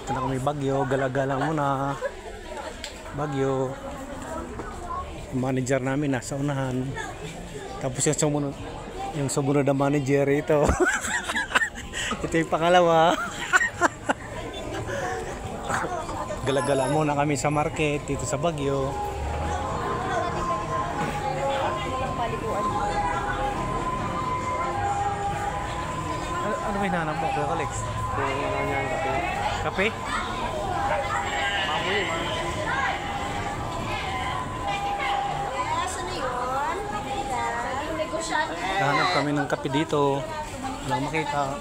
Dito na kami Baguio, gala-gala muna. Baguio. Yung manager namin nasa unahan. Tapos yung sumunod na manager ito. Ito yung pangalawa. Gala-gala muna kami sa market dito sa Baguio. Ano ba hinahanap mo, Kuya Alex? Kape? Nahanap kami ng kape dito. Walang makita.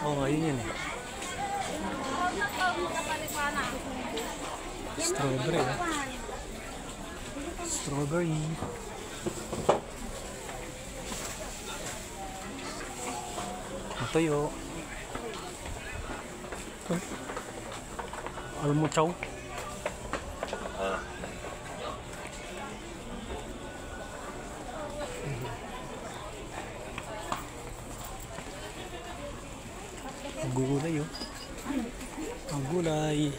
Oo nga, yun eh. Strawberry. Strawberry. Matoyo. Almuchaw. Ang gulay oh. Ang gulay.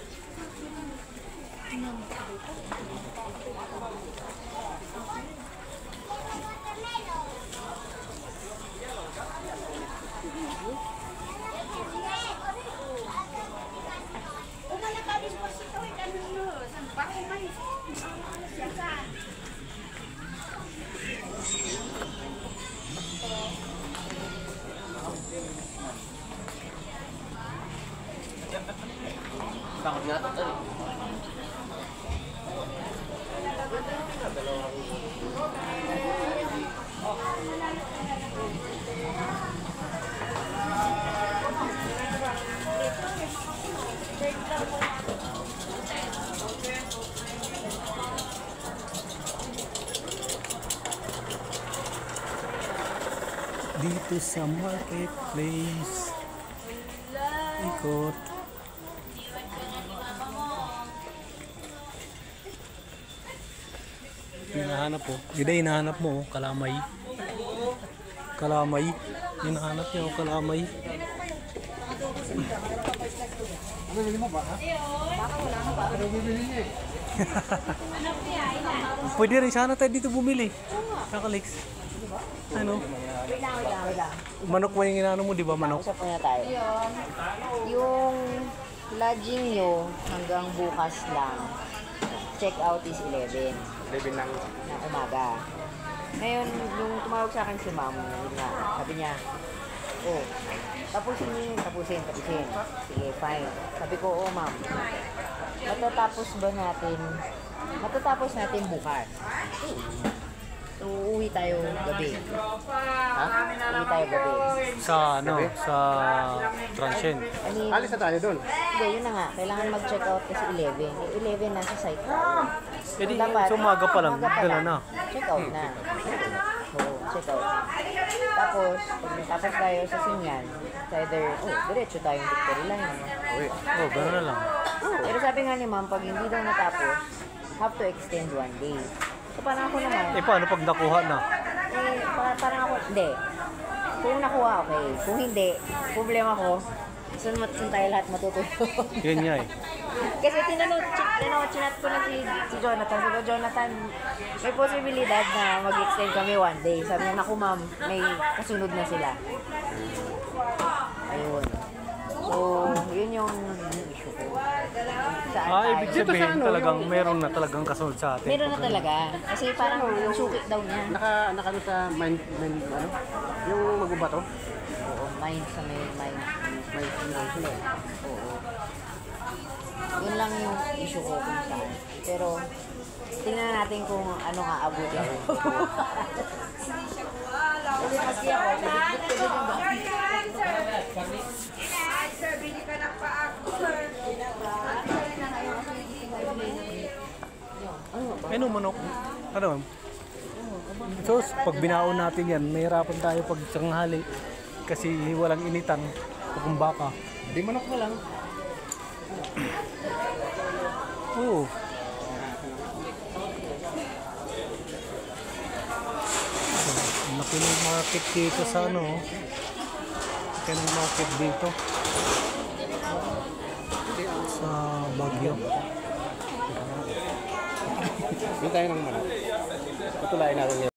Dito sa marketplace. Ikot. Hinahanap po. Hindi hinahanap mo, kalamay. Kalamay. Hinahanap niyo, kalamay. Ano bibili mo ba? Baka wala na ba? Ano bibili niya eh? Pwede rin sana tayo dito bumili. Kakalex. Ano? Wait lang. Manok mo yung inaano mo, di ba manok? Usap muna tayo. Yung lodging nyo hanggang bukas lang. Check out is 11. 11 ng Umaga. Ngayon, nung tumawag sa akin si ma'am, yun nga, sabi niya, oh, tapusin. Sige, fine. Sabi ko, oh ma'am, matatapos natin bukas. So, uuwi tayo gabi. Ha? Uuwi tayo gabi. Sa ano? Sa transient. I mean, alis na tayo doon. hindi, yun na nga. Kailangan mag-check out kasi 11. Eh, 11 nasa site tayo. E di, so umaga pa lang, dala na. Check out na. Oo, check out. Tapos, pag natapos tayo sa Sinyan, it's either, diretso tayong Victory Line. Oh, gano'n na lang. Pero sabi nga ni ma'am, pag hindi daw natapos, have to extend 1 day. So, parang ako naman, Paano pag nakuha na? parang ako, hindi. Kung nakuha, okay. Kung hindi, problema ko, saan tayo lahat matutulog. Yun nga eh. Kasi chinat ko na si Jonathan. Sabi ko, Jonathan, may posibilidad na mag-extend kami 1 day. Sabi niya, naku ma'am, may kasunod na sila. Ayun. So, yun yung issue ko. Ibig sabihin talagang meron na talagang kasunod sa atin. Meron na talaga. Kasi parang yung sukit daw niya. Naka sa mine, ano? Yung magubato? Oo, mine sa may mine. Mine sila. Oo. Yun lang yung issue ko kung saan. Pero, tingnan natin kung ano nga abutin ko. Kasi maski ako, nagigit ko din ba? Sir, bili ka ng paako, sir. Ano manok? Ano? So, pag binaon natin yan, mahirapan tayo pag tanghali kasi walang initan o kung baka. Di manok na lang. Oh. Ang laki ng market dito sa ano. Laki ng market dito. Sa Baguio. Hindi tayo ng manok. Patulayan natin